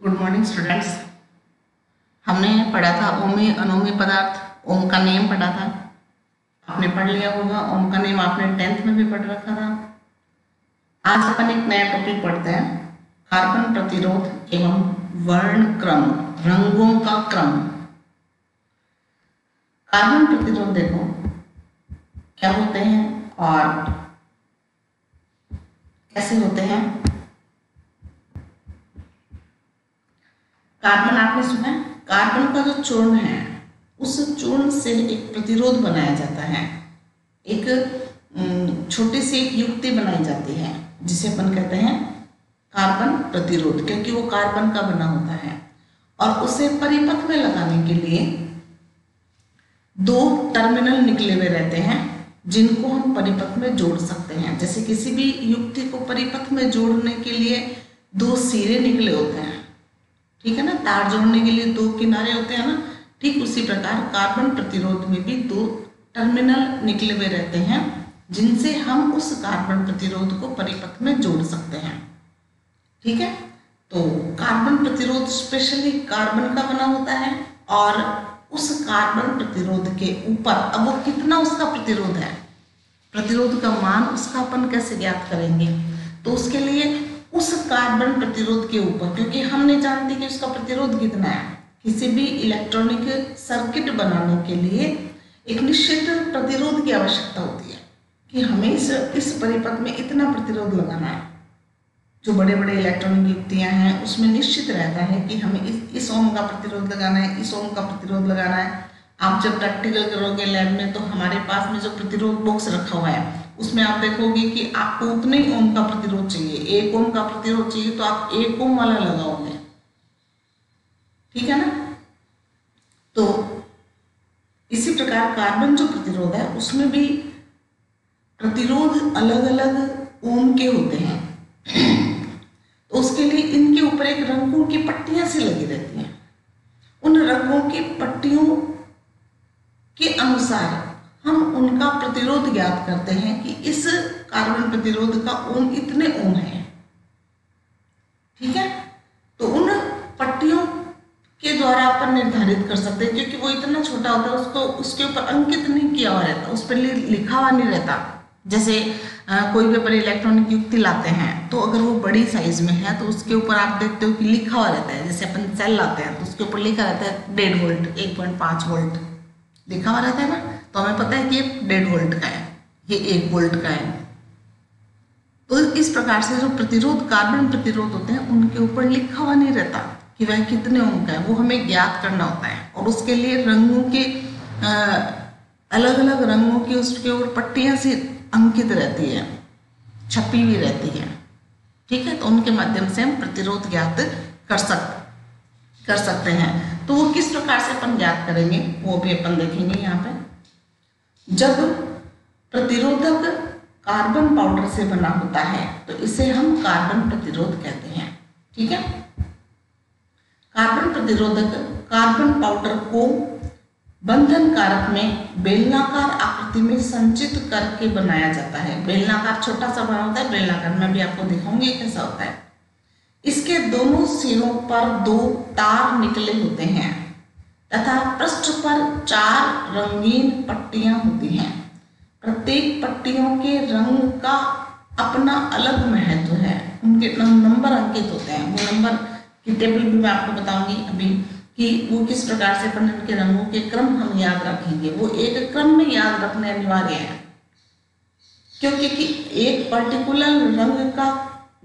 Good morning students. हमने पढ़ा था ओमी अनोमी पदार्थ, ओम का नियम पढ़ा था। आपने पढ़ लिया होगा। ओम का नियम आपने 10th में भी पढ़ रखा था। आज अपन एक नया टॉपिक पढ़ते हैं, कार्बन प्रतिरोध एवं वर्ण क्रम, रंगों का क्रम। कार्बन प्रतिरोध देखो क्या होते हैं और कैसे होते हैं। कार्बन आपने सुना है, कार्बन का जो चूर्ण है उस चूर्ण से एक प्रतिरोध बनाया जाता है, एक छोटी सी एक युक्ति बनाई जाती है जिसे अपन कहते हैं कार्बन प्रतिरोध, क्योंकि वो कार्बन का बना होता है। और उसे परिपथ में लगाने के लिए दो टर्मिनल निकले हुए रहते हैं जिनको हम परिपथ में जोड़ सकते हैं। जैसे किसी भी युक्ति को परिपथ में जोड़ने के लिए दो सिरे निकले होते हैं, ठीक है ना। तार जोड़ने के लिए दो किनारे होते हैं ना, ठीक उसी प्रकार कार्बन प्रतिरोध में भी दो टर्मिनल निकले हुए रहते हैं जिनसे हम उस कार्बन प्रतिरोध को परिपथ में जोड़ सकते हैं, ठीक है। तो कार्बन प्रतिरोध स्पेशली कार्बन का बना होता है और उस कार्बन प्रतिरोध के ऊपर अब वो कितना उसका प्रतिरोध है, प्रतिरोध का मान उसका अपन कैसे ज्ञात करेंगे। तो उसके लिए उस कार्बन प्रतिरोध के ऊपर, क्योंकि हम नहीं जानते कि उसका प्रतिरोध कितना है, किसी भी इलेक्ट्रॉनिक सर्किट बनाने के लिए एक निश्चित प्रतिरोध की आवश्यकता होती है कि हमें इस परिपथ में इतना प्रतिरोध लगाना है। जो बड़े बड़े इलेक्ट्रॉनिक युक्तियां हैं उसमें निश्चित रहता है कि हमें इस ओम का प्रतिरोध लगाना है, इस ओम का प्रतिरोध लगाना है। आप जब प्रैक्टिकल करोगे लैब में तो हमारे पास में जो प्रतिरोध बॉक्स रखा हुआ है उसमें आप देखोगे कि आपको उतने ही ओम का प्रतिरोध चाहिए, 1 ओम का प्रतिरोध चाहिए तो आप 1 ओम वाला लगाओगे, ठीक है ना। तो इसी प्रकार कार्बन जो प्रतिरोध है उसमें भी प्रतिरोध अलग अलग ओम के होते हैं। तो उसके लिए इनके ऊपर एक रंगों की पट्टियां सी लगी रहती हैं। उन रंगों की पट्टियों के अनुसार हम उनका प्रतिरोध ज्ञात करते हैं कि इस कार्बन प्रतिरोध का ओम इतने ओम है, ठीक है। तो उन पट्टियों के द्वारा अपन निर्धारित कर सकते हैं, क्योंकि वो इतना छोटा होता है उसको उसके ऊपर अंकित नहीं किया हुआ रहता, उस पर लिखा हुआ नहीं रहता। जैसे कोई भी पर इलेक्ट्रॉनिक युक्ति लाते हैं तो अगर वो बड़ी साइज में है तो उसके ऊपर आप देखते हो कि लिखा हुआ रहता है। जैसे अपन सेल लाते हैं तो उसके ऊपर लिखा रहता है 1.5 वोल्ट, 1.5 वोल्ट लिखा हुआ रहता है ना, तो हमें पता है कि ये 1.5 वोल्ट का है, ये 1 वोल्ट का है। तो इस प्रकार से जो प्रतिरोध कार्बन प्रतिरोध होते हैं उनके ऊपर लिखा हुआ नहीं रहता कि वह कितने ओम का है, वो हमें ज्ञात करना होता है। और उसके लिए रंगों के अलग अलग रंगों की उसके ऊपर पट्टियां सी अंकित रहती है, छपी हुई रहती है, ठीक है। तो उनके माध्यम से हम प्रतिरोध ज्ञात कर सकते हैं। तो वो किस प्रकार से अपन ज्ञात करेंगे वो भी अपन देखेंगे यहाँ पे। जब प्रतिरोधक कार्बन पाउडर से बना होता है तो इसे हम कार्बन प्रतिरोध कहते हैं, ठीक है। कार्बन प्रतिरोधक कार्बन पाउडर को बंधन कारक में बेलनाकार आकृति में संचित करके बनाया जाता है। बेलनाकार छोटा सा बना होता है, बेलनाकार मैं भी आपको दिखाऊंगी कैसा होता है। इसके दोनों सिरों पर 2 तार निकले होते हैं तथा पृष्ठ पर 4 रंगीन पट्टियां होती हैं। प्रत्येक पट्टियों के रंग का अपना अलग महत्व है, उनके नंबर अंकित होते हैं। वो नंबर की टेबल भी मैं आपको बताऊंगी अभी कि वो किस प्रकार से अपन इनके रंगों के क्रम हम याद रखेंगे। वो एक क्रम में याद रखने अनिवार्य है, क्योंकि कि एक पर्टिकुलर रंग का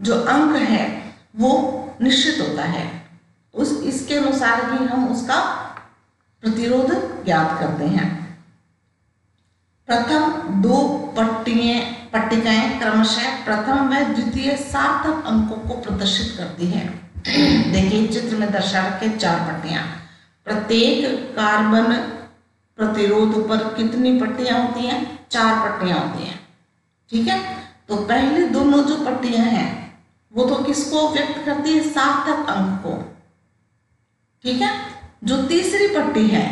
जो अंक है वो निश्चित होता है, इसके अनुसार ही हम उसका प्रतिरोध ज्ञात करते हैं। प्रथम 2 पट्टिकाएं क्रमशः प्रथम व द्वितीय सार्थक अंकों को प्रदर्शित करती है। देखिए चित्र में दर्शा रखे 4 पट्टियां, प्रत्येक कार्बन प्रतिरोध पर कितनी पट्टियां होती हैं, 4 पट्टियां होती हैं, ठीक है। तो पहले दोनों जो पट्टियां हैं वो तो किसको व्यक्त करती है, सार्थक अंक को, ठीक है। जो तीसरी पट्टी है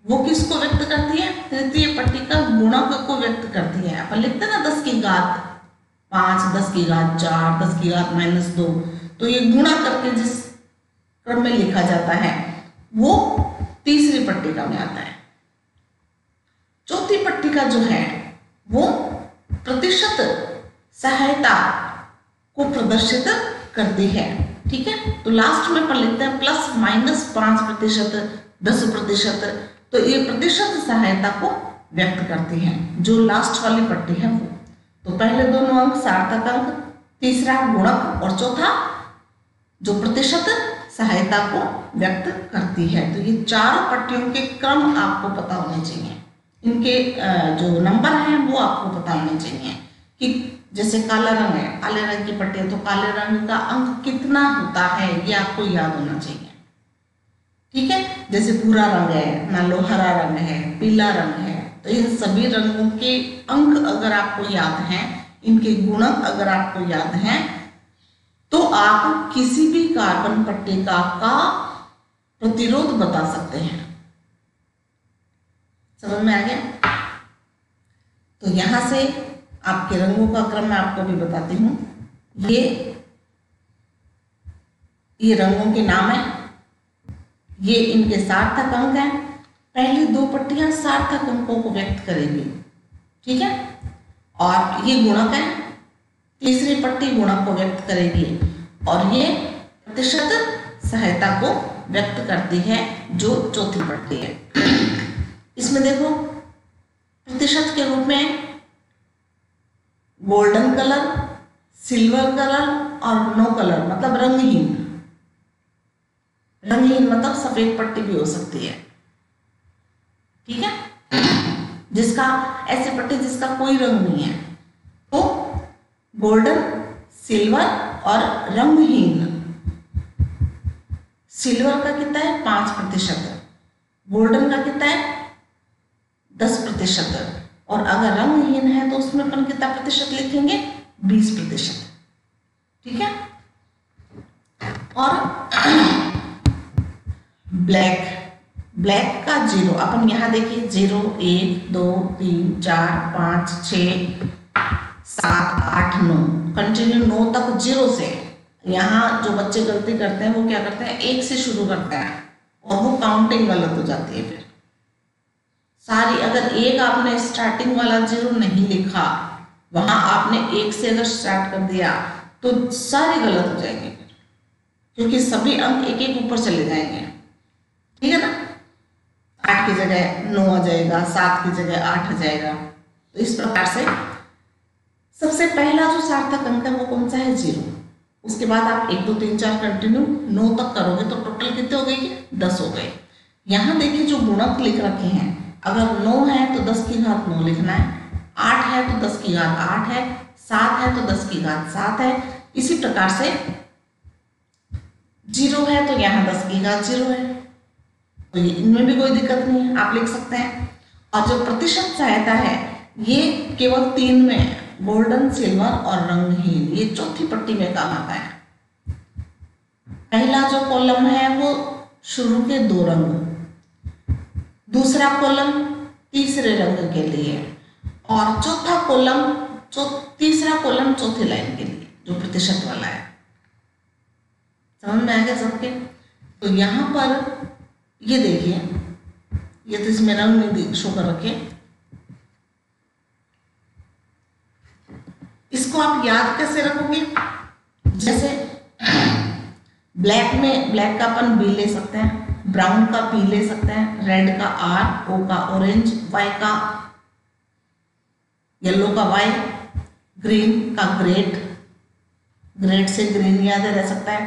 वो किसको व्यक्त करती है, तृतीय पट्टी का गुणक को व्यक्त करती है। अपन लिखते हैं ना 10 की घात 5, 10 की घात 4, 10 की घात -2, तो ये गुणा करके जिस क्रम में लिखा जाता है वो तीसरी पट्टिका में आता है। चौथी पट्टिका जो है वो प्रतिशत सहायता को प्रदर्शित करती है। ठीक है, तो लास्ट में पर लिखते हैं ±5%, 10%। तो ये प्रतिशत सहायता को व्यक्त करती है जो लास्ट वाली पट्टी है वो। तो पहले दोनों अंक सार्थक अंक, तीसरा गुणक और चौथा जो प्रतिशत सहायता को व्यक्त करती है। तो ये चार पट्टियों के क्रम आपको पता होने चाहिए, इनके जो नंबर हैं वो आपको पता होने चाहिए। कि जैसे काला रंग है, काले रंग की पट्टी है तो काले रंग का अंक कितना होता है ये आपको याद होना चाहिए। ठीक है, जैसे भूरा रंग है, मान लो हरा रंग है, पीला रंग है, तो इन सभी रंगों के अंक अगर आपको याद हैं, इनके गुणक अगर आपको याद हैं, तो आप किसी भी कार्बन पट्टिका का प्रतिरोध बता सकते हैं। समझ में आ गया? तो यहां से आपके रंगों का क्रम मैं आपको भी बताती हूं। ये रंगों के नाम है, ये इनके सार्थक अंक हैं। पहली दो पट्टियां सार्थक अंकों को व्यक्त करेगी। ठीक है, और ये गुणक है, तीसरी पट्टी गुणक को व्यक्त करेगी और ये प्रतिशत सहायता को व्यक्त करती है जो चौथी पट्टी है। इसमें देखो प्रतिशत के रूप में गोल्डन कलर, सिल्वर कलर और नो कलर मतलब रंगहीन। रंगहीन मतलब सफेद पट्टी भी हो सकती है। ठीक है, जिसका ऐसी पट्टी जिसका कोई रंग नहीं है, तो गोल्डन, सिल्वर और रंगहीन। सिल्वर का कितना है 5%, गोल्डन का कितना है 10%, और अगर रंगहीन है तो उसमें अपन कितना प्रतिशत लिखेंगे 20%। ठीक है, और ब्लैक का 0 अपन यहाँ देखिए 0, 1, 2, 3, 4, 5, 6, 7, 8, 9 कंटिन्यू 9 तक 0 से। यहाँ जो बच्चे गलती करते हैं वो क्या करते हैं 1 से शुरू करते हैं और वो काउंटिंग गलत हो जाती है। फिर सारी अगर एक आपने स्टार्टिंग वाला 0 नहीं लिखा, वहां आपने 1 से अगर स्टार्ट कर दिया तो सारे गलत हो जाएंगे फिर, क्योंकि सभी अंक एक एक ऊपर चले जाएंगे। ठीक है ना, 8 की जगह 9 आ जाएगा, 7 की जगह 8 आ जाएगा। तो इस प्रकार से सबसे पहला जो सार्थक अंक है वो कौन सा है 0। उसके बाद आप 1, 2, 3, 4 कंटिन्यू 9 तक करोगे तो टोटल कितने हो गए 10 हो गए। यहाँ देखिए जो गुणक लिख रखे हैं, अगर 9 है तो 10 की घात 9 लिखना है, 8 है तो 10 की घात 8 है, 7 है तो 10 की घात 7 है। इसी प्रकार से 0 है तो यहाँ 10 की घात 0 है, तो ये इनमें भी कोई दिक्कत नहीं है, आप लिख सकते हैं। और जो प्रतिशत सहायता है ये केवल 3 में, गोल्डन, सिल्वर और रंगहीन, ये चौथी पट्टी में काम आता है। पहला जो कॉलम है वो शुरू के 2 रंग, दूसरा कॉलम तीसरे रंग के लिए, और चौथा कॉलम तीसरा कॉलम चौथी लाइन के लिए जो प्रतिशत वाला है। समझ में आ गया सबके? तो यहाँ पर ये देखिए, ये तो इसमें रंग नहीं शो कर रखे, इसको आप याद कैसे रखोगे? जैसे ब्लैक का अपन बी ले सकते हैं, ब्राउन का पी ले सकते हैं, रेड का आर, ओ का ऑरेंज, वाई का येलो का वाई, ग्रीन का ग्रेट से ग्रीन याद रह सकता है।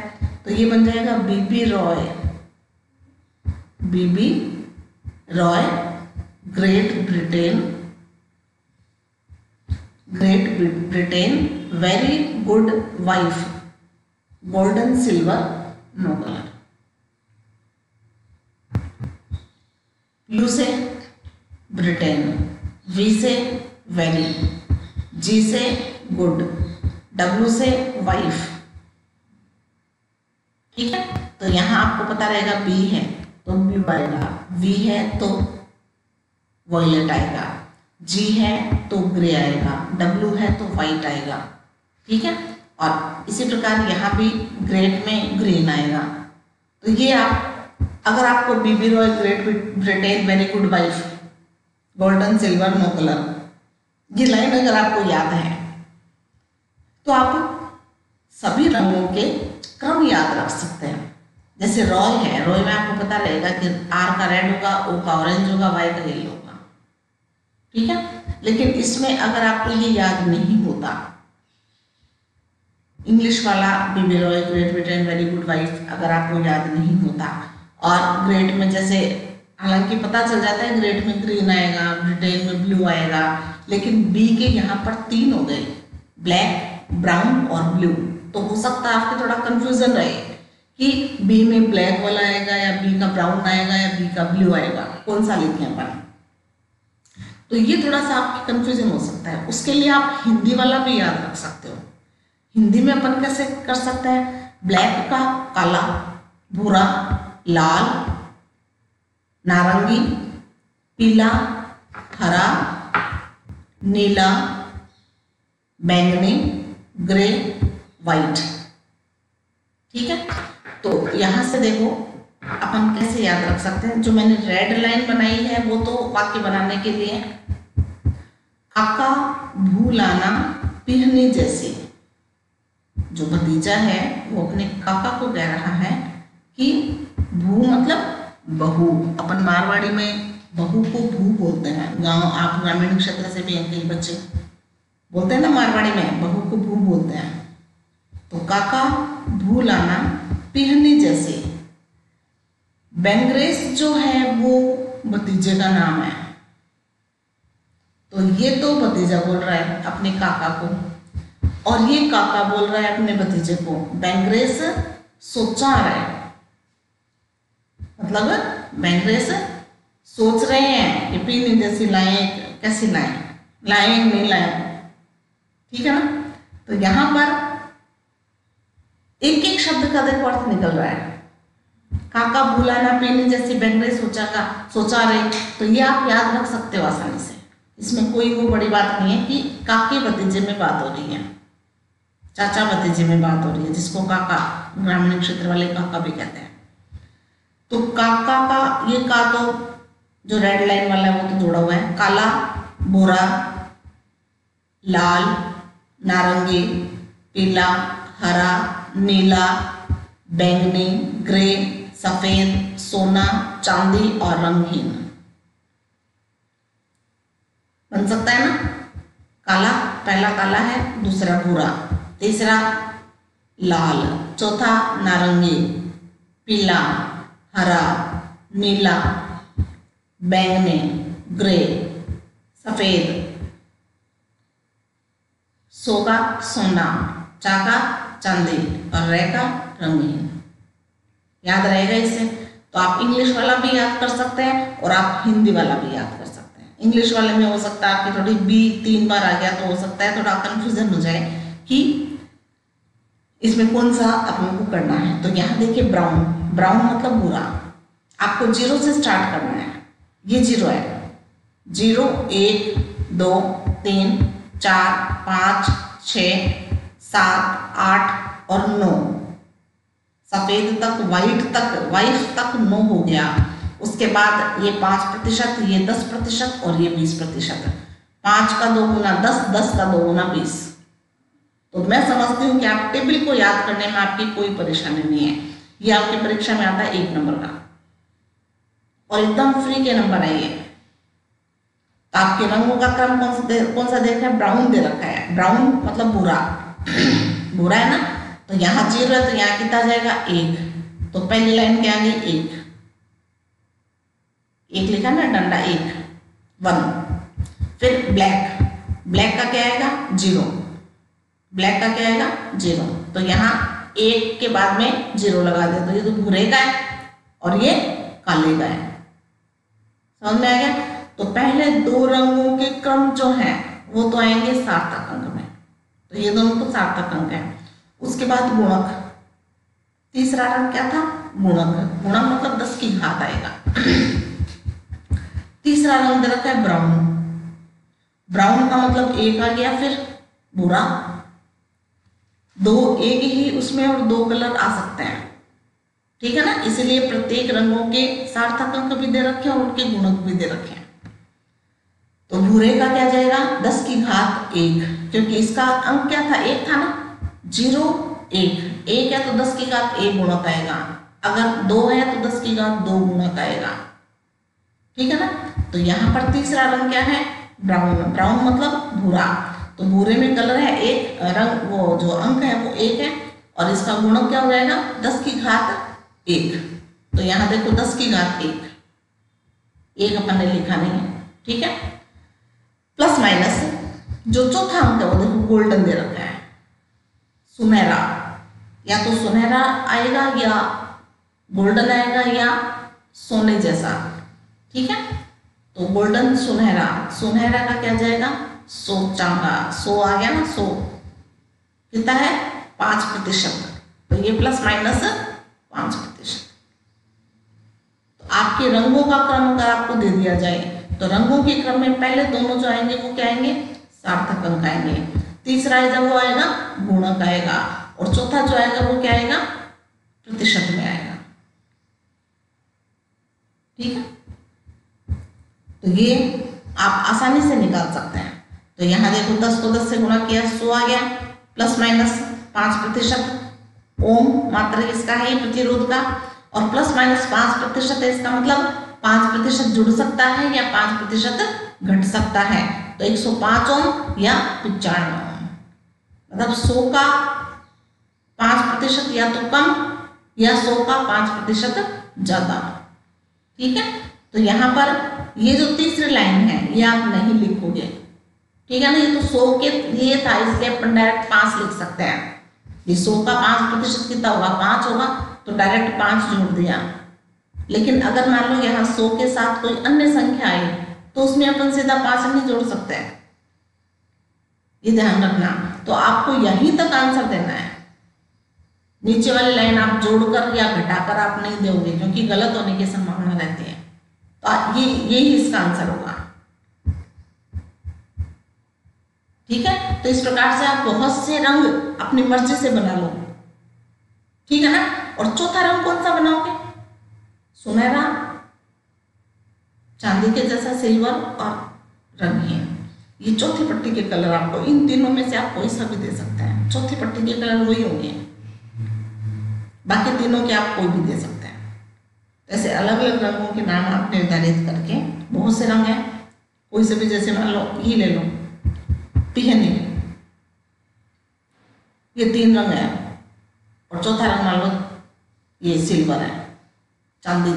तो ये बन जाएगा BB Roy, Great Britain, very good wife, golden, silver, no colour. U से ब्रिटेन, वी से वेरी, जी से गुड, डब्ल्यू से वाइफ। ठीक है, तो यहां आपको पता रहेगा बी है तो ब्लू आएगा, वी है तो वॉयलेट आएगा, जी है तो ग्रे आएगा, डब्ल्यू है तो वाइट आएगा। ठीक है, और इसी प्रकार यहाँ भी ग्रेट में ग्रीन आएगा, तो ये आप, अगर आपको BB Roy, Great Britain, very good wife, golden silver no colour, ये लाइन अगर आपको याद है तो आप सभी रंगों के क्रम याद रख सकते हैं। जैसे रॉय है, रॉय में आपको पता रहेगा कि आर का रेड होगा, ओ का ऑरेंज होगा, वाई का येलो होगा, ठीक है। लेकिन इसमें अगर आपको ये याद नहीं होता, इंग्लिश वाला BB Roy, Great Britain, very good wife अगर आपको याद नहीं होता, और ग्रेट में जैसे हालांकि पता चल जाता है ग्रेट में ग्रीन आएगा, ब्रिटेन में ब्लू आएगा, लेकिन बी के यहाँ पर 3 हो गए, ब्लैक, ब्राउन और ब्लू। तो हो सकता है आपके थोड़ा कंफ्यूजन रहे कि बी में ब्लैक वाला आएगा या बी का ब्राउन आएगा या बी का ब्लू आएगा, कौन सा लिखें अपन। तो ये थोड़ा सा आपकी कंफ्यूजन हो सकता है। उसके लिए आप हिंदी वाला भी याद रख सकते हो। हिंदी में अपन कैसे कर सकते हैं, ब्लैक का काला, भूरा, लाल, नारंगी, पीला, हरा, नीला, बैंगनी, ग्रे, वाइट, ठीक है। तो यहां से देखो अपन कैसे याद रख सकते हैं। जो मैंने रेड लाइन बनाई है वो तो वाक्य बनाने के लिए, काका भूलाना पिहनी जैसे, जो भतीजा है वो अपने काका को कह रहा है कि भू मतलब बहू, अपन मारवाड़ी में बहू को भू बोलते हैं। गांव, आप ग्रामीण क्षेत्र से भी कई बच्चे बोलते हैं ना मारवाड़ी में, बहू को भू बोलते हैं। तो काका भू लाना पिहनी जैसे, बेंग्रेस जो है वो भतीजे का नाम है। तो ये तो भतीजा बोल रहा है अपने काका को, और ये काका बोल रहा है अपने भतीजे को। बेंग्रेस सोचा रहा है, मतलब बेंग्रेस सोच रहे हैं कि पीनी जैसी लाएं, कैसी लाएं, लाएं नहीं लाएं, ठीक है ना। तो यहां पर एक एक शब्द का देखो अर्थ निकल रहा है। काका भूलाना पीनी जैसी, बेंग्रेस सोचा रहे, तो ये आप याद रख सकते हो आसानी से। इसमें कोई वो बड़ी बात नहीं है कि काके भतीजे में बात हो रही है, चाचा भतीजे में बात हो रही है, जिसको काका, ग्रामीण क्षेत्र वाले काका भी कहते हैं। तो काका का ये का तो जो रेड लाइन वाला है वो तो जोड़ा हुआ है। काला, भूरा, लाल, नारंगी, पीला, हरा, नीला, बैंगनी, ग्रे, सफेद, सोना, चांदी और रंगहीन बन सकता है ना। काला, पहला काला है, दूसरा भूरा, तीसरा लाल, चौथा नारंगी, पीला, हरा, नीला, बैंगनी, ग्रे, सफेद, सो का सोना, चा का चांदी और रे का रंगीन। याद रहेगा इससे। तो आप इंग्लिश वाला भी याद कर सकते हैं और आप हिंदी वाला भी याद कर सकते हैं। इंग्लिश वाले में हो सकता है आपकी थोड़ी बी 3 बार आ गया तो हो सकता है थोड़ा कंफ्यूजन हो जाए कि इसमें कौन सा अपन को करना है। तो यहाँ देखिए ब्राउन, ब्राउन मतलब भूरा। आपको 0 से स्टार्ट करना है। ये 0 है, 0, 1, 2, 3, 4, 5, 6, 7, 8 और 9। सफेद तक, वाइट तक 9 हो गया। उसके बाद ये 5%, ये 10% और ये 20%। 5 का 2 गुना 10, 10 का 2 गुना 20। तो मैं समझती हूँ कि आप टेबल को याद करने में आपकी कोई परेशानी नहीं है। ये आपकी परीक्षा में आता है 1 नंबर का और एकदम फ्री के नंबर है ये। तो आपके रंगों का क्रम कौन सा देख रहे हैं, ब्राउन दे रखा है। ब्राउन मतलब भूरा, भूरा है ना। तो यहाँ 0 है तो यहाँ कितना जाएगा 1। तो पहली लाइन क्या आ गई 1, 1 लिखा ना डंडा 1। फिर ब्लैक, ब्लैक का क्या आएगा 0, ब्लैक का क्या आएगा 0। तो यहाँ 1 के बाद में 0 लगा दे। तो ये तो भूरे का है और ये काले का है। समझ में आ गया। तो पहले 2 रंगों के क्रम जो है वो तो आएंगे सार्थक अंक में। तो ये दोनों तो सार्थक अंक है। उसके बाद गुणक, तीसरा रंग क्या था गुणक। गुणक मतलब 10 की घात आएगा। तीसरा रंग दे रखा है ब्राउन। ब्राउन का मतलब 1 आ गया। फिर भूरा, 2 एक ही उसमें और 2 कलर आ सकते हैं। ठीक है ना। इसीलिए प्रत्येक रंगों के सार्थक अंक भी दे रखे हैं और उनके गुणक भी दे रखे हैं। तो भूरे का क्या जाएगा 10 की घात 1, क्योंकि इसका अंक क्या था 1 था ना, 0 1 1 है तो 10 की घात 1 गुणक आएगा, अगर 2 है तो 10 की घात 2 गुणक आएगा, ठीक है ना। तो यहाँ पर तीसरा रंग क्या है ब्राउन, ब्राउन मतलब भूरा, तो भूरे में कलर है 1 रंग, वो जो अंक है वो 1 है और इसका गुणक क्या हो जाएगा 10 की घात 1। तो यहाँ देखो 10 की घात 1 अपन ने लिखा नहीं है, ठीक है। प्लस माइनस जो चौथा अंक है वो देखो गोल्डन दे रखा है, सुनहरा, या तो सुनहरा आएगा या गोल्डन आएगा या सोने जैसा, ठीक है। तो गोल्डन सुनहरा, सुनहरा का क्या जाएगा 100 चांगा, 100 आ गया ना, 100 कितना है 5%, तो ये प्लस माइनस 5%। तो आपके रंगों का क्रम अगर आपको दे दिया जाए तो रंगों के क्रम में पहले दोनों जो आएंगे वो क्या आएंगे सार्थक अंक आएंगे, तीसरा जब वो आएगा गुणक आएगा और चौथा जो आएगा वो क्या आएगा प्रतिशत में आएगा, ठीक है। तो ये आप आसानी से निकाल सकते हैं। तो यहाँ देखो 10 को 10 से गुणा किया 100 आ गया, प्लस माइनस 5% ओम मात्र इसका है प्रतिरोध का, और प्लस माइनस 5% है, इसका मतलब 5% जुड़ सकता है या 5% घट सकता है। तो 105 ओम या 95 ओम, मतलब 100 का 5% या तो कम या 100 का 5% ज्यादा, ठीक है। तो यहाँ पर ये जो तीसरी लाइन है ये आप नहीं लिखोगे, ठीक है ना, ये तो 100 के लिए था इसलिए अपन डायरेक्ट 5 लिख सकते हैं। ये 100 का 5% कितना होगा 5 होगा, तो डायरेक्ट 5 जोड़ दिया। लेकिन अगर मान लो यहाँ 100 के साथ कोई अन्य संख्या आई तो उसमें अपन सीधा 5 नहीं जोड़ सकते हैं, ये ध्यान रखना। तो आपको यहीं तक आंसर देना है, नीचे वाली लाइन आप जोड़कर या घटाकर आप नहीं दोगे क्योंकि गलत होने की संभावना रहती है। तो यही इसका आंसर होगा, ठीक है। तो इस प्रकार से आप बहुत से रंग अपनी मर्जी से बना लो, ठीक है ना। और चौथा रंग कौन सा बनाओगे सुनहरा, चांदी के जैसा सिल्वर और रंगीन, ये चौथी पट्टी के कलर आपको इन तीनों में से आप कोई सा भी दे सकते हैं, चौथी पट्टी के कलर वही होंगे, बाकी तीनों के आप कोई भी दे सकते हैं। ऐसे अलग अलग रंगों के नाम आप निर्धारित करके, बहुत से रंग हैं, कोई से भी, जैसे मान लो ये ले लो पीहनी, ये 3 रंग है और चौथा रंग मान लो ये सिल्वर है चांदी,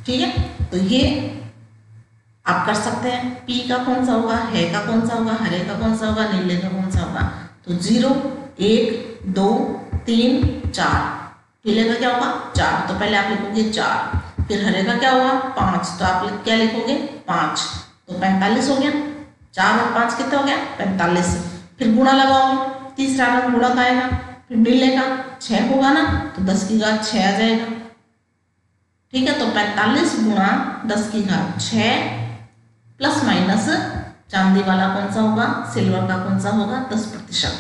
ठीक है। तो ये आप कर सकते हैं, पी का कौन सा होगा, है का कौन सा होगा, हरे का कौन सा होगा, नीले का कौन सा होगा। तो 0 1 2 3 4, पीले का क्या होगा 4, तो पहले आप लिखोगे 4, फिर हरे का क्या होगा 5, तो आप क्या लिखोगे 5, तो 45 हो गया, 4 और 5 कितना हो गया 45। फिर गुणा लगाओगे, तीसरा रंग गुणा का आएगा, फिर नीले का 6 होगा ना, तो 10 की घात 6 आ जाएगा, ठीक है। तो 45 गुणा 10 की घात 6 प्लस माइनस चांदी वाला कौन सा होगा, सिल्वर का कौन सा होगा 10%,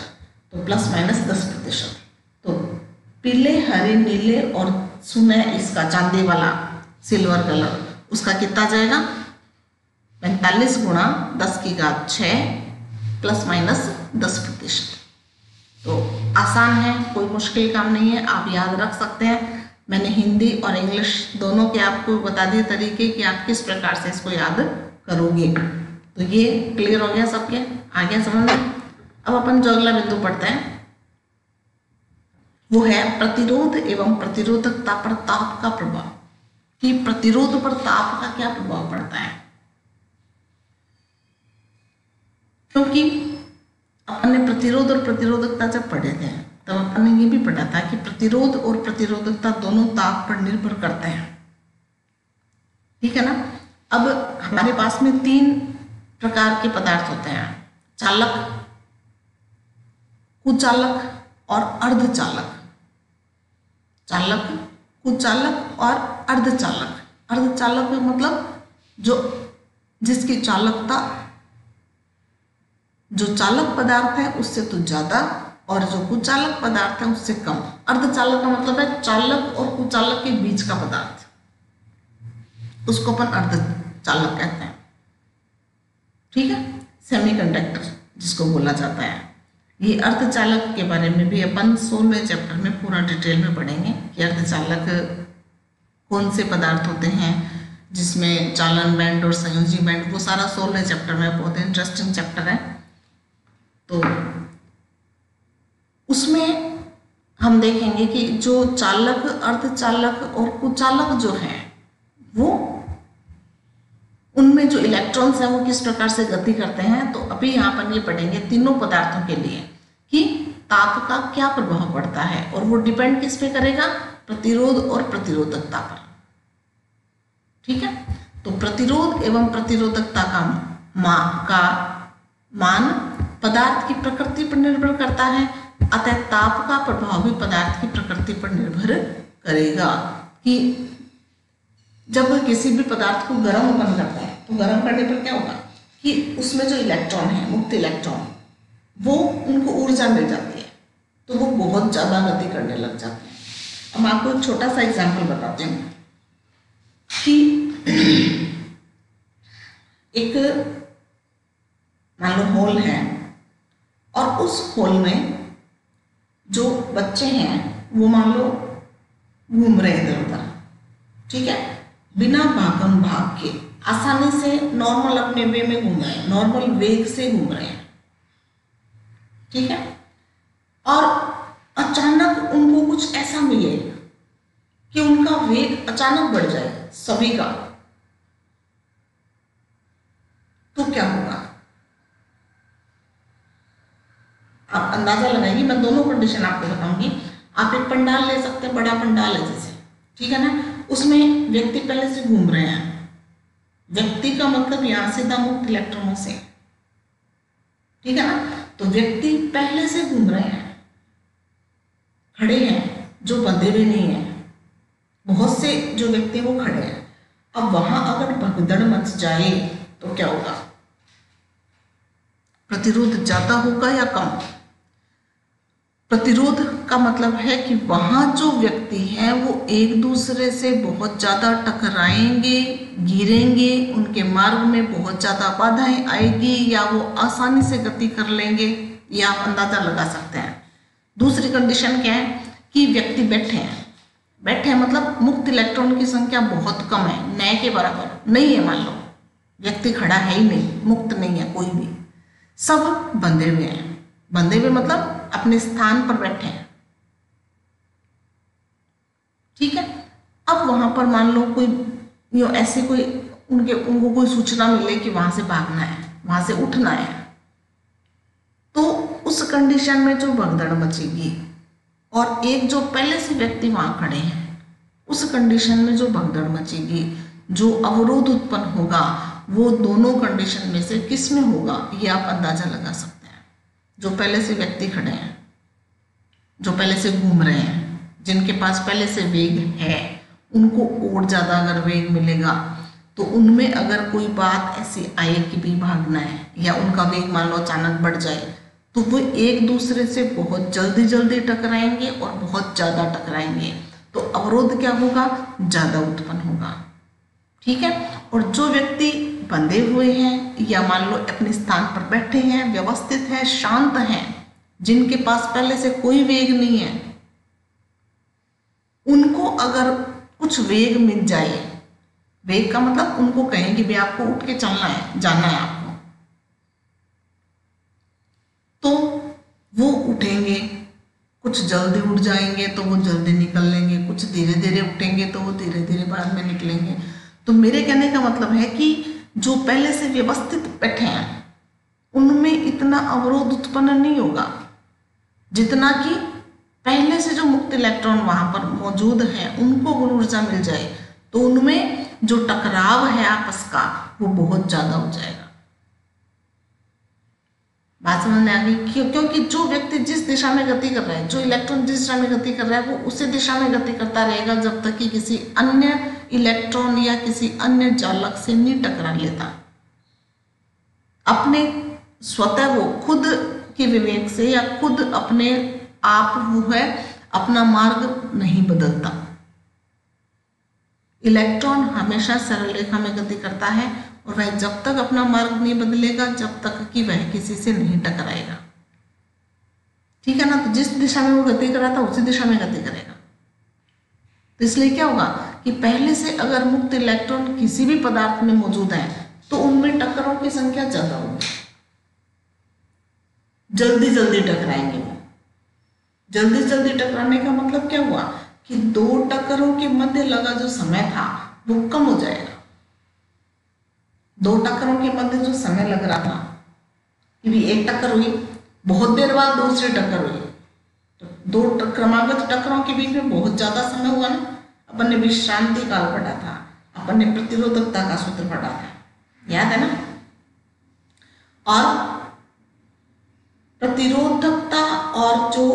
तो प्लस माइनस 10%। तो पीले हरे नीले और सुने इसका चांदी वाला सिल्वर कलर, उसका कितना जाएगा 45 गुणा 10 की घात 6 प्लस माइनस 10%। तो आसान है, कोई मुश्किल काम नहीं है, आप याद रख सकते हैं। मैंने हिंदी और इंग्लिश दोनों के आपको बता दिए तरीके कि आप किस प्रकार से इसको याद करोगे। तो ये क्लियर हो गया सबके, आ गया समझ में। अब अपन जो अगला बिंदु पढ़ते हैं वो है प्रतिरोध एवं प्रतिरोधकता पर ताप का प्रभाव, कि प्रतिरोध पर ताप का क्या प्रभाव पड़ता है। क्योंकि अपन ने प्रतिरोध और प्रतिरोधकता जब पढ़े थे तब अपन ने ये भी पढ़ा था कि प्रतिरोध और प्रतिरोधकता दोनों ताप पर निर्भर करते हैं, ठीक है ना। अब हमारे पास में 3 प्रकार के पदार्थ होते हैं, चालक, कुचालक और अर्धचालक। चालक, कुचालक और अर्धचालक। अर्धचालक मतलब जो जिसकी चालकता जो चालक पदार्थ है उससे तो ज्यादा और जो कुचालक पदार्थ है उससे कम। अर्धचालक का मतलब है चालक और कुचालक के बीच का पदार्थ, उसको अपन अर्धचालक कहते हैं। ठीक है, सेमीकंडक्टर जिसको बोला जाता है। ये अर्धचालक के बारे में भी अपन 16वें चैप्टर में पूरा डिटेल में पढ़ेंगे कि अर्धचालक कौन से पदार्थ होते हैं, जिसमें चालन बैंड और संयोजी बैंड, वो सारा 16वें चैप्टर में बहुत इंटरेस्टिंग चैप्टर है। तो उसमें हम देखेंगे कि जो चालक, अर्धचालक और कुचालक जो है वो उनमें जो इलेक्ट्रॉन्स हैं वो किस प्रकार से गति करते हैं। तो अभी यहाँ पर ये पढ़ेंगे तीनों पदार्थों के लिए कि ताप का क्या प्रभाव पड़ता है, और वो डिपेंड किस पे करेगा, प्रतिरोध और प्रतिरोधकता पर। ठीक है, तो प्रतिरोध एवं प्रतिरोधकता का मान पदार्थ की प्रकृति पर निर्भर करता है, अतः ताप का प्रभाव भी पदार्थ की प्रकृति पर निर्भर करेगा। कि जब किसी भी पदार्थ को गर्म अपन करते हैं तो गर्म करने पर क्या होगा कि उसमें जो इलेक्ट्रॉन है, मुक्त इलेक्ट्रॉन, वो उनको ऊर्जा मिल जाती है, तो वो बहुत ज़्यादा गति करने लग जाते हैं। अब आपको एक छोटा सा एग्जाम्पल बताते हैं कि एक मान लो हॉल है, और उस हॉल में जो बच्चे हैं वो मान लो घूम रहे हैं इधर उधर। ठीक है, बिना भागम भाग के आसानी से नॉर्मल अपने वे में घूम रहे हैं, नॉर्मल वेग से घूम रहे हैं। ठीक है, और अचानक उनको कुछ ऐसा मिले कि उनका वेग अचानक बढ़ जाए सभी का, तो क्या होगा? आप अंदाजा लगाइए। मैं दोनों कंडीशन आपको बताऊंगी। आप एक पंडाल ले सकते हैं, बड़ा पंडाल है जैसे, ठीक है ना, उसमें व्यक्ति पहले से घूम रहे हैं। व्यक्ति का मतलब यहां सीधा मुक्त इलेक्ट्रॉनों से, ठीक है ना। तो व्यक्ति पहले से घूम रहे हैं, खड़े हैं, जो बंधे हुए नहीं है। बहुत से जो व्यक्ति वो खड़े हैं। अब वहां अगर भगदड़ मच जाए तो क्या होगा? प्रतिरोध ज्यादा होगा या कम? प्रतिरोध का मतलब है कि वहां जो व्यक्ति हैं वो एक दूसरे से बहुत ज्यादा टकराएंगे, गिरेंगे, उनके मार्ग में बहुत ज्यादा बाधाएं आएगी, या वो आसानी से गति कर लेंगे, ये आप अंदाजा लगा सकते हैं। दूसरी कंडीशन क्या है कि व्यक्ति बैठे हैं। बैठे हैं मतलब मुक्त इलेक्ट्रॉन की संख्या बहुत कम है, न के बराबर नहीं है। मान लो व्यक्ति खड़ा है ही नहीं, मुक्त नहीं है कोई भी, सब बंधे हुए हैं। बंधे हुए मतलब अपने स्थान पर बैठे हैं। ठीक है, अब वहां पर मान लो कोई ऐसे कोई उनको कोई सूचना मिले कि वहां से भागना है, वहां से उठना है, तो उस कंडीशन में जो भगदड़ मचेगी और एक जो पहले से व्यक्ति वहां खड़े हैं, उस कंडीशन में जो भगदड़ मचेगी, जो अवरोध उत्पन्न होगा, वो दोनों कंडीशन में से किस में होगा, ये आप अंदाजा लगा सकते हैं। जो पहले से व्यक्ति खड़े हैं, जो पहले से घूम रहे हैं, जिनके पास पहले से वेग है, उनको और ज़्यादा अगर वेग मिलेगा तो उनमें अगर कोई बात ऐसी आए कि भी भागना है, या उनका वेग मान लो अचानक बढ़ जाए, तो वो एक दूसरे से बहुत जल्दी जल्दी टकराएंगे और बहुत ज़्यादा टकराएंगे। तो अवरोध क्या होगा? ज़्यादा उत्पन्न होगा। ठीक है, और जो व्यक्ति बंधे हुए हैं या मान लो अपने स्थान पर बैठे हैं, व्यवस्थित हैं, शांत हैं, जिनके पास पहले से कोई वेग नहीं है, उनको अगर कुछ वेग मिल जाए, वेग का मतलब उनको कहें कि भाई आपको उठ के चलना है, जाना है आपको, तो वो उठेंगे। कुछ जल्दी उठ जाएंगे तो वो जल्दी निकल लेंगे, कुछ धीरे धीरे उठेंगे तो वो धीरे धीरे बाद में निकलेंगे। तो मेरे कहने का मतलब है कि जो पहले से व्यवस्थित बैठे हैं उनमें इतना अवरोध उत्पन्न नहीं होगा जितना कि पहले से जो मुक्त इलेक्ट्रॉन वहां पर मौजूद है उनको ऊर्जा मिल जाए तो उनमें जो टकराव है आपस का वो बहुत ज्यादा हो जाएगा। बात समझ में आ गई? क्योंकि जो व्यक्ति जिस दिशा में गति कर रहा है, जो इलेक्ट्रॉन जिस दिशा में गति कर रहा है, वो उसी दिशा में गति करता रहेगा जब तक कि किसी अन्य इलेक्ट्रॉन या किसी अन्य चालक से नहीं टकरा लेता। अपने स्वतः वो खुद के विवेक से या खुद अपने आप वो है अपना मार्ग नहीं बदलता। इलेक्ट्रॉन हमेशा सरल रेखा में गति करता है और वह जब तक अपना मार्ग नहीं बदलेगा जब तक कि वह किसी से नहीं टकराएगा। ठीक है ना। तो जिस दिशा में वो गति कर रहा था उसी दिशा में गति करेगा। तो इसलिए क्या होगा कि पहले से अगर मुक्त इलेक्ट्रॉन किसी भी पदार्थ में मौजूद है तो उनमें टक्करों की संख्या ज्यादा होगी, जल्दी जल्दी टकराएंगे वो। जल्दी जल्दी टकराने का मतलब क्या हुआ कि दो टक्करों के मध्य लगा जो समय था वो कम हो जाएगा। दो टक्करों के मध्य जो समय लग रहा था कि भी एक टक्कर हुई, बहुत देर बाद दूसरी टक्कर हुई, तो दो क्रमागत टक्करों के बीच में बहुत ज्यादा समय हुआ ना। अपन ने विश्रांति काल पढ़ा था, अपन ने प्रतिरोधकता का सूत्र पढ़ा था, याद है ना। और प्रतिरोधकता और जो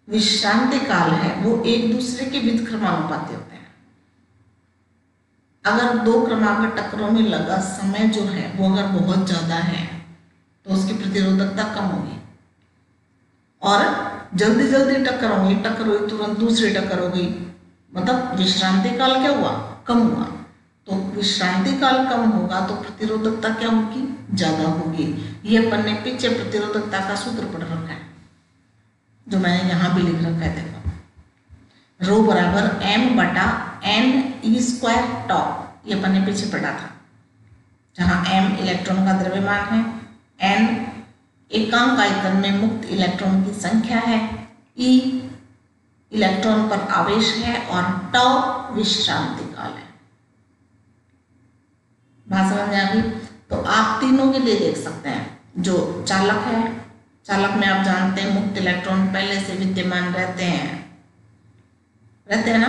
विश्रांति काल है वो एक दूसरे के बीच क्रमानुपाती होते हैं। अगर दो क्रमागत टक्करों में लगा समय जो है वो अगर बहुत ज्यादा है तो उसकी प्रतिरोधकता कम होगी। और जल्दी जल्दी टक्कर होगी, टक्कर हुई तुरंत दूसरी टक्कर हो गई, मतलब विश्रांति काल क्या हुआ, कम हुआ। तो विश्रांति काल कम होगा तो प्रतिरोधकता क्या होगी, ज्यादा होगी। ये अपन ने पीछे प्रतिरोधकता का सूत्र पढ़ रखा है जो मैंने यहाँ भी लिख रखा है, देखो। रो बराबर m बटा n² टॉ, ये अपन ने पीछे पढ़ा था, जहाँ m इलेक्ट्रॉन का द्रव्यमान है, n एकांक आयतन में मुक्त इलेक्ट्रॉन की संख्या है, e इलेक्ट्रॉन पर आवेश है और टॉ विश्रांति काल है। बात समझ में आ गई। तो आप तीनों के लिए देख सकते हैं। जो चालक है, चालक में आप जानते हैं मुक्त इलेक्ट्रॉन पहले से विद्यमान रहते हैं ना।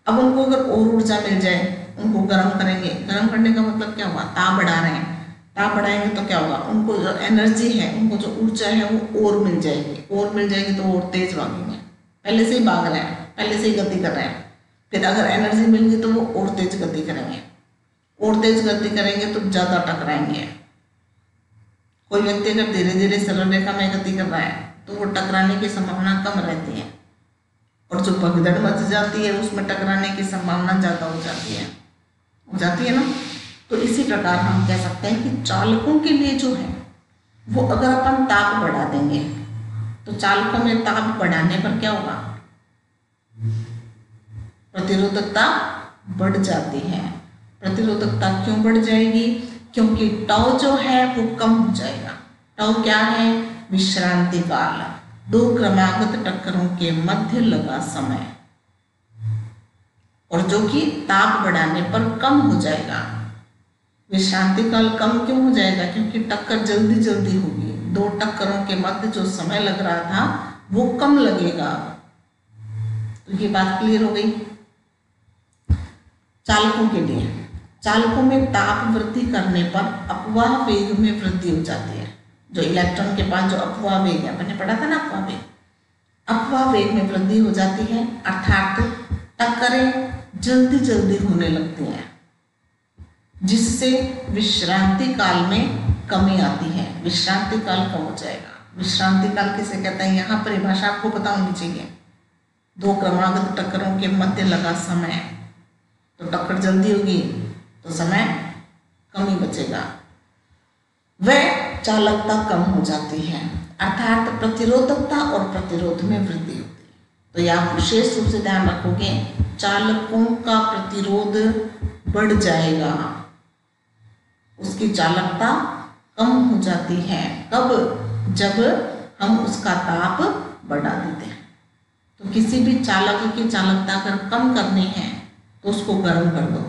अब उनको अगर और ऊर्जा मिल जाए, उनको गर्म करेंगे। गर्म करने का मतलब क्या हुआ, ताप बढ़ा रहे हैं। ताप बढ़ाएंगे तो क्या होगा, उनको जो एनर्जी है, उनको जो ऊर्जा है वो और मिल जाएगी। और मिल जाएगी तो और तेज भागेंगे। पहले से ही भाग रहे हैं, पहले से ही गति कर रहे हैं, फिर अगर एनर्जी मिल गई तो वो और तेज गति करेंगे। और तेज गति करेंगे तो ज्यादा टकराएंगे। कोई व्यक्ति अगर धीरे धीरे सरल रेखा में गति कर रहा है तो वो टकराने की संभावना कम रहती है, और जो भगदड़ मच जाती है उसमें टकराने की संभावना ज्यादा हो जाती है ना। तो इसी प्रकार हम कह सकते हैं कि चालकों के लिए जो है वो अगर अपन ताप बढ़ा देंगे तो चालकों में ताप बढ़ाने पर क्या होगा, प्रतिरोधकता बढ़ जाती है। प्रतिरोधकता क्यों बढ़ जाएगी, क्योंकि टॉ जो है वो कम हो जाएगा। टॉ क्या है, विश्रांति काल, दो क्रमागत टक्करों के मध्य लगा समय, और जो कि ताप बढ़ाने पर कम हो जाएगा। विश्रांति काल कम क्यों हो जाएगा, क्योंकि टक्कर जल्दी जल्दी होगी। दो टक्करों के मध्य जो समय लग रहा था वो कम लगेगा। तो ये बात क्लियर हो गई। चालकों के लिए, चालकों में ताप वृद्धि करने पर अपवाह वेग में वृद्धि हो जाती है। जो इलेक्ट्रॉन के पास जो अपवाह वेग है, मैंने पढ़ा था ना अपवाह वेग, अपवाह वेग में वृद्धि हो जाती है, अर्थात टक्करें जल्दी जल्दी होने लगती हैं, जिससे विश्रांति काल में कमी आती है। विश्रांति काल कम हो जाएगा। विश्रांति काल किसे कहते हैं, यहाँ परिभाषा आपको पता होनी चाहिए। दो क्रमागत टक्करों के मध्य लगा समय, तो टक्कर जल्दी होगी तो समय कम ही बचेगा, वह चालकता कम हो जाती है, अर्थात प्रतिरोधकता और प्रतिरोध में वृद्धि होती है। तो यह आप विशेष रूप से ध्यान रखोगे, चालकों का प्रतिरोध बढ़ जाएगा, उसकी चालकता कम हो जाती है। कब, जब हम उसका ताप बढ़ा देते हैं। तो किसी भी चालक की चालकता अगर कम करनी है तो उसको गर्म कर दो।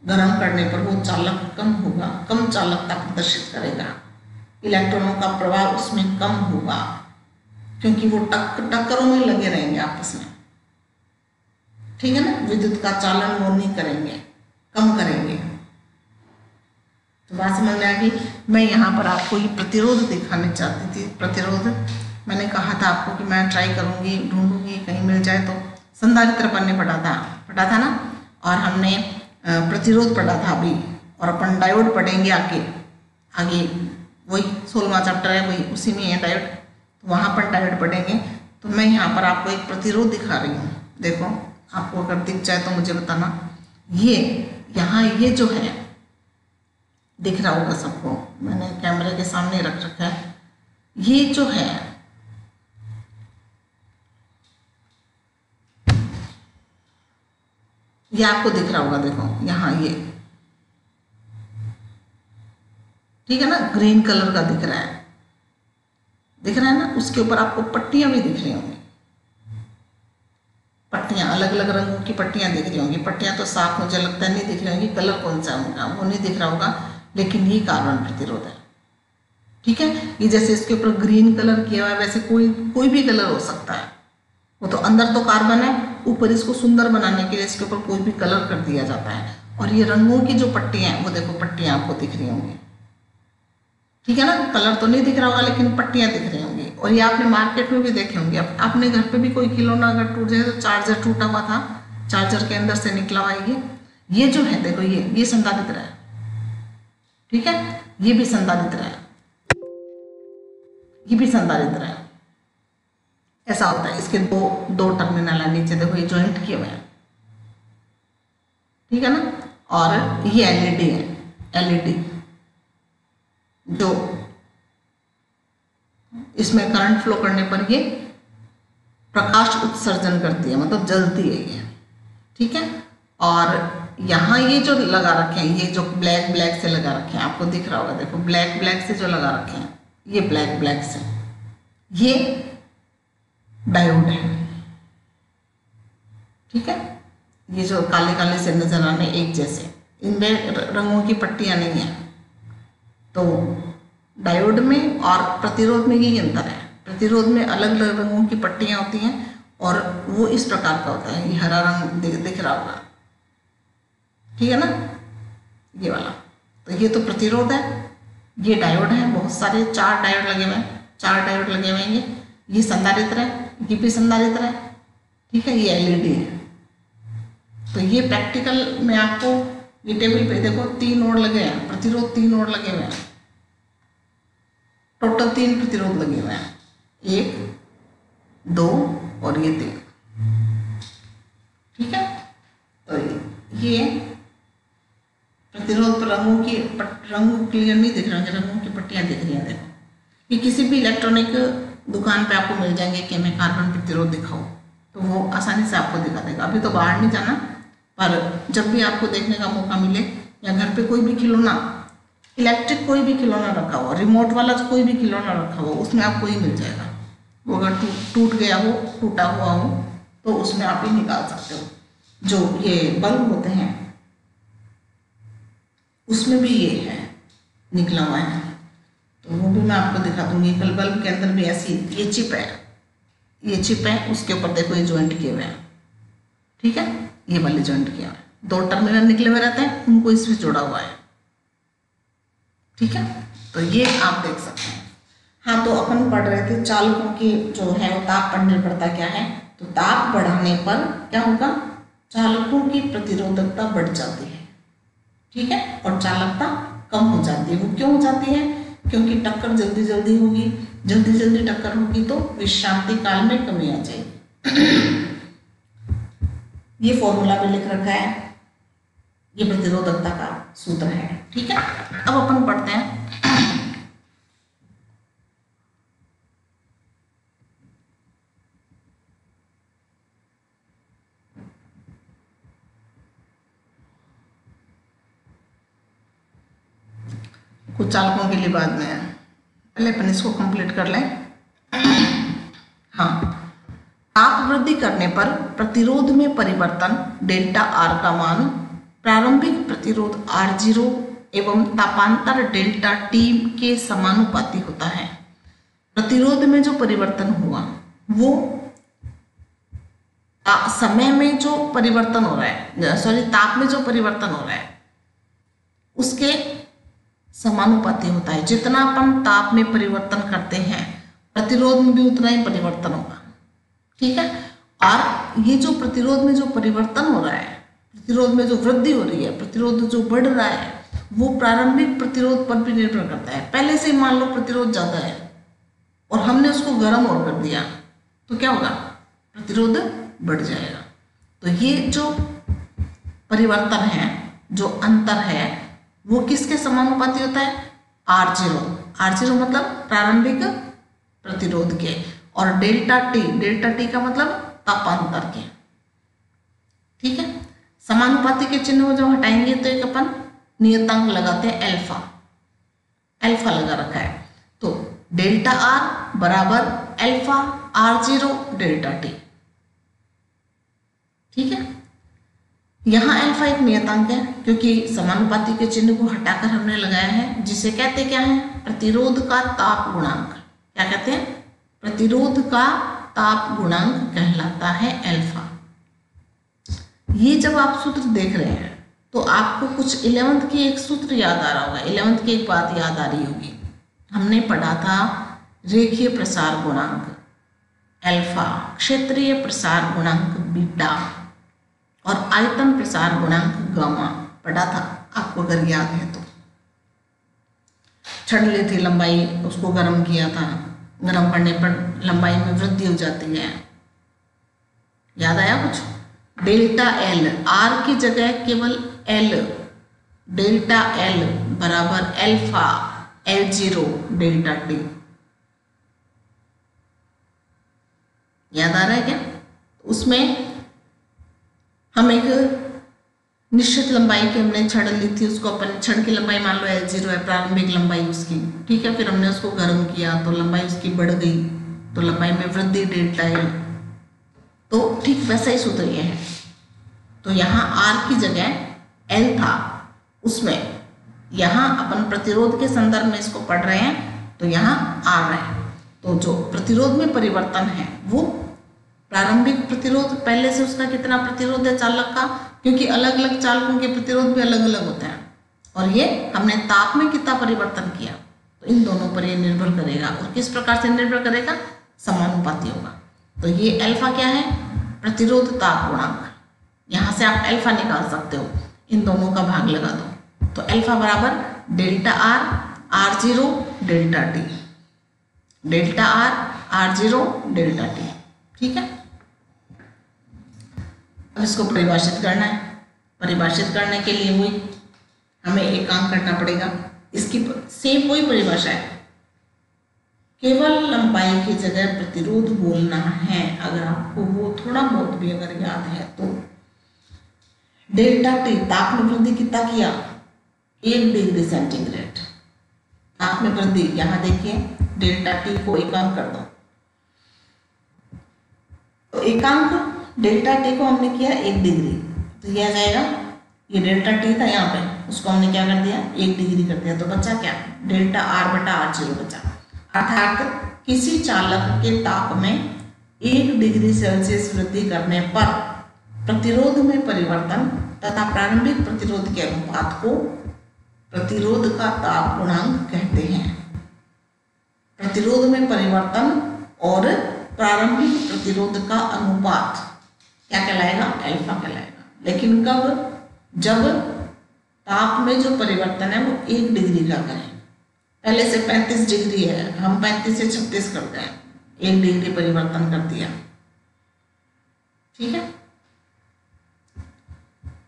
गर्म करने पर वो चालक कम होगा, कम चालकता प्रदर्शित करेगा, इलेक्ट्रॉनों का प्रवाह उसमें कम होगा, क्योंकि वो टक्करों में लगे रहेंगे आपस में। ठीक है ना, विद्युत का चालन वो नहीं करेंगे, कम करेंगे। तो बात समझ में आ गई। मैं यहाँ पर आपको ये प्रतिरोध दिखाने चाहती थी। प्रतिरोध मैंने कहा था आपको कि मैं ट्राई करूँगी, ढूंढूंगी, कहीं मिल जाए तो। संधारित्र अपन ने पढ़ा था ना, और हमने प्रतिरोध पढ़ा था अभी, और अपन डायोड पढ़ेंगे आगे वही 16वां चैप्टर है, वही उसी में है डायोड, तो वहाँ पर डायोड पढ़ेंगे। तो मैं यहाँ पर आपको एक प्रतिरोध दिखा रही हूँ, देखो आपको अगर दिख जाए तो मुझे बताना। ये यहाँ ये जो है दिख रहा होगा सबको, मैंने कैमरे के सामने रख रखा है। ये जो है ये आपको दिख रहा होगा, देखो यहाँ ये ठीक है ना, ग्रीन कलर का दिख रहा है, दिख रहा है ना। उसके ऊपर आपको पट्टियां भी दिख रही होंगी, पट्टियां अलग अलग रंगों की पट्टियां दिख रही होंगी। पट्टियां तो साफ मुझे लगता है नहीं दिख रही होंगी, कलर कौन सा उनका वो नहीं दिख रहा होगा, लेकिन ये कार्बन प्रतिरोध है। ठीक है, ये जैसे इसके ऊपर ग्रीन कलर किया हुआ है, वैसे कोई भी कलर हो सकता है। वो तो अंदर तो कार्बन है, ऊपर इसको सुंदर बनाने के लिए इसके ऊपर कोई भी कलर कर दिया जाता है। और ये रंगों की जो पट्टियां हैं वो देखो, पट्टियां आपको दिख रही होंगी, ठीक है ना। कलर तो नहीं दिख रहा होगा लेकिन पट्टियां दिख रही होंगी। और ये आपने मार्केट में भी देखे होंगे, अपने घर पे भी कोई खिलौना अगर टूट जाए, तो चार्जर टूटा हुआ था, चार्जर के अंदर से निकला हुआ है ये जो है देखो, ये संधारित्र है, ठीक है। ये भी संधारित्र है, ये भी संधारित्र है। ऐसा होता है, इसके दो टर्मिनल है नीचे, देखो ये ज्वाइंट किए हुए हैं, ठीक है ना। और ये एलईडी है, एलईडी जो इसमें करंट फ्लो करने पर ये प्रकाश उत्सर्जन करती है, मतलब जलती है ये, ठीक है। और यहाँ ये जो लगा रखे हैं, ये जो ब्लैक से लगा रखे हैं, आपको दिख रहा होगा, देखो ब्लैक से जो लगा रखे हैं, ये ब्लैक से, ये डायोड है, ठीक है। ये जो काले से नजर आने एक जैसे, इनमें रंगों की पट्टियां नहीं है। तो डायोड में और प्रतिरोध में यही अंतर है, प्रतिरोध में अलग अलग रंगों की पट्टियां होती हैं और वो इस प्रकार का होता है। ये हरा रंग दिख रहा होगा, ठीक है ना, ये वाला। तो ये तो प्रतिरोध है, ये डायोड है, बहुत सारे 4 डायोड लगे हुए हैं, 4 डायोड लगे हुए हैं। ये संधारित्र है, ये भी संधारित्र है, ठीक है। ये एलईडी है। तो ये प्रैक्टिकल में आपको ये टेबल पे देखो 3 नोड लगे हैं, प्रतिरोध 3 नोड लगे हुए हैं, टोटल 3 प्रतिरोध लगे हुए हैं, 1 2 और ये 3, ठीक है। तो ये प्रतिरोध पर रंग क्लियर नहीं दिख रहे हैं, रंगों की पट्टियां दिख रही हैं, देखो। ये किसी भी इलेक्ट्रॉनिक दुकान पे आपको मिल जाएंगे कि हमें कार्बन प्रतिरोध दिखाओ, तो वो आसानी से आपको दिखा देगा। अभी तो बाहर नहीं जाना, पर जब भी आपको देखने का मौका मिले, या घर पे कोई भी खिलौना, इलेक्ट्रिक कोई भी खिलौना रखा हो, रिमोट वाला कोई भी खिलौना रखा हो, उसमें आपको ही मिल जाएगा। वो अगर टूट गया हो, टूटा हुआ हो, तो उसमें आप ही निकाल सकते हो। जो ये बल्ब होते हैं उसमें भी ये है, निकला हुआ है, तो वो भी मैं आपको दिखा दूंगी। कल बल्ब के अंदर भी ऐसी ये चिप है, ये चिप है, उसके ऊपर देखो ये ज्वाइंट किए हुए हैं, ठीक है। ये वाले ज्वाइंट किया हुआ है, 2 टर्मिनल निकले हुए रहते हैं, उनको इसमें जोड़ा हुआ है, ठीक है। तो ये आप देख सकते हैं। हाँ, तो अपन पढ़ रहे थे चालकों की जो है वो ताप पर निर्भरता क्या है। तो ताप बढ़ाने पर क्या होगा, चालकों की प्रतिरोधकता बढ़ जाती है, ठीक है, और चालकता कम हो जाती है। वो क्यों हो जाती है, क्योंकि टक्कर जल्दी होगी, जल्दी टक्कर होगी तो विश्रांति काल में कमी आ जाएगी। ये फॉर्मूला भी लिख रखा है, ये प्रतिरोधकता का सूत्र है, ठीक है। अब अपन पढ़ते हैं कुछ चालकों के लिए, बाद में पहले अपन इसको कंप्लीट कर लें। हाँ, ताप वृद्धि करने पर प्रतिरोध में परिवर्तन डेल्टा आर का मान प्रारंभिक प्रतिरोध R0 एवं तापांतर डेल्टा T के समानुपाती होता है। प्रतिरोध में जो परिवर्तन हुआ वो समय में जो परिवर्तन हो रहा है, ताप में जो परिवर्तन हो रहा है उसके समानुपाती होता है। जितना अपन ताप में परिवर्तन करते हैं, प्रतिरोध में भी उतना ही परिवर्तन होगा, ठीक है। और ये जो प्रतिरोध में जो परिवर्तन हो रहा है, प्रतिरोध में जो वृद्धि हो रही है, प्रतिरोध जो बढ़ रहा है, वो प्रारंभिक प्रतिरोध पर भी निर्भर करता है। पहले से मान लो प्रतिरोध ज़्यादा है और हमने उसको गर्म और कर दिया तो क्या होगा, प्रतिरोध बढ़ जाएगा। तो ये जो परिवर्तन है, जो अंतर है, वो किसके समानुपाती होता है, R0। R0 मतलब प्रारंभिक प्रतिरोध के, और डेल्टा टी का मतलब तापांतर के। ठीक है, समानुपाती के चिन्ह को जब हटाएंगे तो एक अपन नियतांक लगाते हैं अल्फा लगा रखा है। तो डेल्टा आर बराबर अल्फा R0 डेल्टा टी। ठीक है, यहाँ अल्फा एक नियतांक है क्योंकि समानुपाती के चिन्ह को हटाकर हमने लगाया है, जिसे कहते क्या है, प्रतिरोध का ताप गुणांक। क्या कहते हैं, प्रतिरोध का ताप गुणांक कहलाता है अल्फा। ये जब आप सूत्र देख रहे हैं तो आपको कुछ 11th की एक सूत्र याद आ रहा होगा, 11th की एक बात याद आ रही होगी। हमने पढ़ा था रेखीय प्रसार गुणांक अल्फा, क्षेत्रीय प्रसार गुणांक बीटा और आयतन प्रसार गुणांक गामा पढ़ा था, आपको अगर याद है तो। छड़ ली थी लंबाई, उसको गर्म किया था, गर्म करने पर लंबाई में वृद्धि हो जाती है, याद आया कुछ। डेल्टा एल, आर की जगह केवल एल, डेल्टा एल बराबर अल्फा L0 डेल्टा टी। याद आ रहा है क्या। उसमें हम एक निश्चित लंबाई की हमने छड़ ली थी, उसको अपन छड़ की लंबाई मान लो L0 है, प्रारंभिक लंबाई उसकी। ठीक है, फिर हमने उसको गर्म किया तो लंबाई उसकी बढ़ गई, तो लंबाई में वृद्धि डेल्टा एल। तो ठीक वैसा ही सूत्र ये है। तो यहाँ R की जगह L था, उसमें यहाँ अपन प्रतिरोध के संदर्भ में इसको पढ़ रहे हैं तो यहाँ R है। तो जो प्रतिरोध में परिवर्तन है वो प्रारंभिक प्रतिरोध, पहले से उसका कितना प्रतिरोध है चालक का, क्योंकि अलग अलग चालकों के प्रतिरोध भी अलग अलग होते हैं, और ये हमने ताप में कितना परिवर्तन किया, तो इन दोनों पर ये निर्भर करेगा। और किस प्रकार से निर्भर करेगा, समानुपाती होगा। तो ये अल्फा क्या है, प्रतिरोध ताप गुणांक। यहाँ से आप अल्फा निकाल सकते हो, इन दोनों का भाग लगा दो तो अल्फा बराबर delta R R0 delta T, delta R R0 delta T. ठीक है, अब इसको परिभाषित करना है। परिभाषित करने के लिए वही हमें एक काम करना पड़ेगा, इसकी सेम वही परिभाषा है, केवल लंबाई की जगह प्रतिरोध बोलना है। अगर आपको वो थोड़ा बहुत भी अगर याद है तो डेल्टा टी, ताप में वृद्धि कितना किया, 1 डिग्री सेंटीग्रेड ताप में वृद्धि। यहाँ देखिए डेल्टा टी को एकांक कर दो, तो एकांक डेल्टा टी को हमने किया 1 डिग्री, तो यह आ जाएगा, ये डेल्टा टी था यहाँ पे, उसको हमने क्या कर दिया 1 डिग्री कर दिया, तो बचा क्या, डेल्टा आर बटा R0 बचा। अर्थात किसी चालक के ताप में 1 डिग्री सेल्सियस वृद्धि करने पर प्रतिरोध में परिवर्तन तथा प्रारंभिक प्रतिरोध के अनुपात को प्रतिरोध का ताप गुणांक कहते हैं। प्रतिरोध में परिवर्तन और प्रारंभिक प्रतिरोध का अनुपात क्या कहलाएगा, अल्फा कहलाएगा। लेकिन कब, जब ताप में जो परिवर्तन है वो 1 डिग्री का करें। पहले से 35 डिग्री है, हम 35 से 36 करते हैं, 1 डिग्री परिवर्तन कर दिया। ठीक है,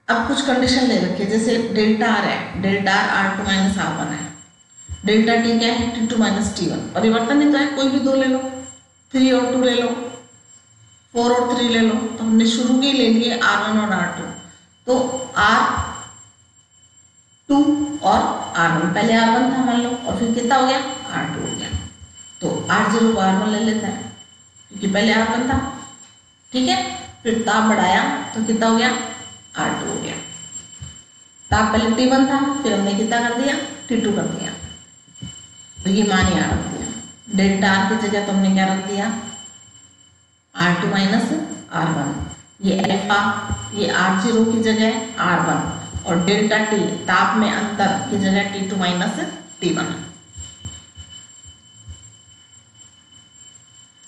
अब कुछ कंडीशन ले रखिए, जैसे डेल्टा आर है, delta R R2 minus R1 है, डेल्टा टी क्या है, T2 माइनस T1। परिवर्तन ही तो है, कोई भी दो ले लो, 3 और 2 ले लो, 4 और 3 ले लो। तो हमने शुरू के ले लिए R1 और R2, तो R2 और R1, पहले R1 था मान लो, और फिर कितना हो गया, R2 हो गया। तो R0 को R1 ले लेते हैं क्योंकि पहले R1 था। ठीक है, फिर ताप बढ़ाया तो कितना हो गया, R2 हो गया। ताप पहले T1 था, फिर हमने कितना कर दिया, T2 कर दिया। तो ये मान यहाँ रख दिया, डेल्टा आर की जगह तो हमने क्या रख दिया, R2 माइनस R1। ये अल्फा, ये R0 की जगह R1, और डेल्टा टी ताप में अंतर की जगह T2 माइनस T1।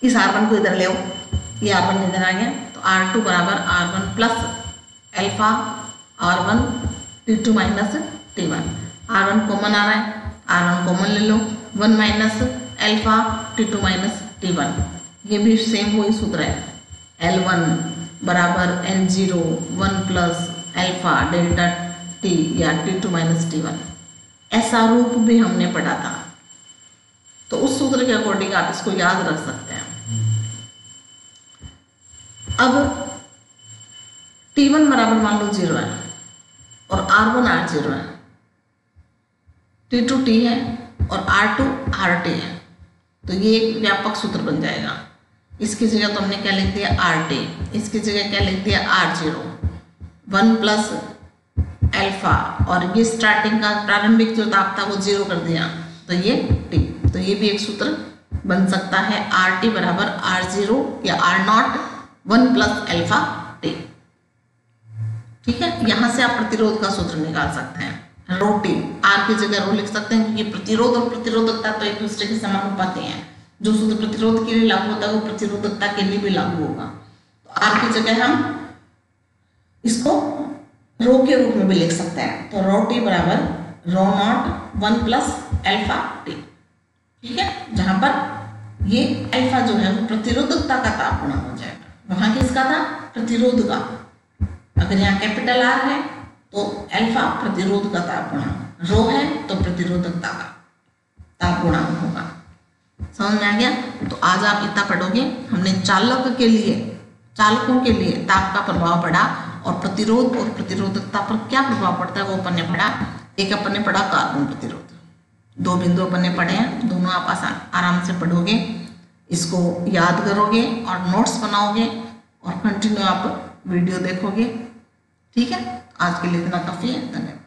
इस R1 को इधर ले आओ, ये R1 इधर आ गया, तो R2 बराबर R1 plus alpha R1 T2 minus T1। R1 common आ रहा है, R1 कॉमन ले लो, 1 minus alpha T2 minus T1, ये भी सेम वही सूत्र है, L1 बराबर N0 1 plus alpha delta T या T2 माइनस T1, ऐसा रूप भी हमने पढ़ा था। तो उस सूत्र के अकॉर्डिंग आप इसको याद रख सकते हैं। अब T1 बराबर मान लो 0 है और R1 R0 है, T2 T है और R2 RT है, तो ये एक व्यापक सूत्र बन जाएगा। इसकी जगह तो हमने क्या लिख दिया RT, इसकी जगह क्या लिख दिया R0, 1 प्लस अल्फा, और ये स्टार्टिंग का प्रारंभिक जो ताप था वो 0 कर दिया, तो ये T, तो ये भी एक सूत्र बन सकता है, RT बराबर R0 या R0 1 प्लस अल्फा T। ठीक है, यहां से आप प्रतिरोध का सूत्र निकाल सकते हैं। रो टी, आर की जगह रो लिख सकते हैं, क्योंकि प्रतिरोध और प्रतिरोधकता तो एक दूसरे के समानुपाती हैं। जो सूत्र प्रतिरोध के लिए लागू होता है वो प्रतिरोधकता के लिए भी लागू होगा। तो आर की जगह हम इसको रो के रूप में भी लिख सकते हैं, तो रो टी बराबर रो नॉट 1 प्लस अल्फा टी। ठीक है, जहां पर ये अल्फा जो है वो प्रतिरोधकता का ताप गुणा हो जाएगा, वहां किसका था, प्रतिरोध का। अगर यहाँ कैपिटल आर है तो अल्फा प्रतिरोध का ताप गुणांक, रो है तो प्रतिरोधकता का ताप गुणांक होगा। समझ में आ गया? तो आज आप इतना पढ़ोगे, हमने चालकों के लिए ताप का प्रभाव पढ़ा और प्रतिरोध और प्रतिरोधकता पर क्या प्रभाव पड़ता है वो अपन ने पढ़ा। एक अपन ने पढ़ा कार्बन प्रतिरोध, 2 बिंदु अपन ने पढ़े हैं, दोनों आप आराम से पढ़ोगे, इसको याद करोगे और नोट्स बनाओगे और कंटिन्यू आप वीडियो देखोगे। ठीक है, आज के लिए इतना काफ़ी है, धन्यवाद।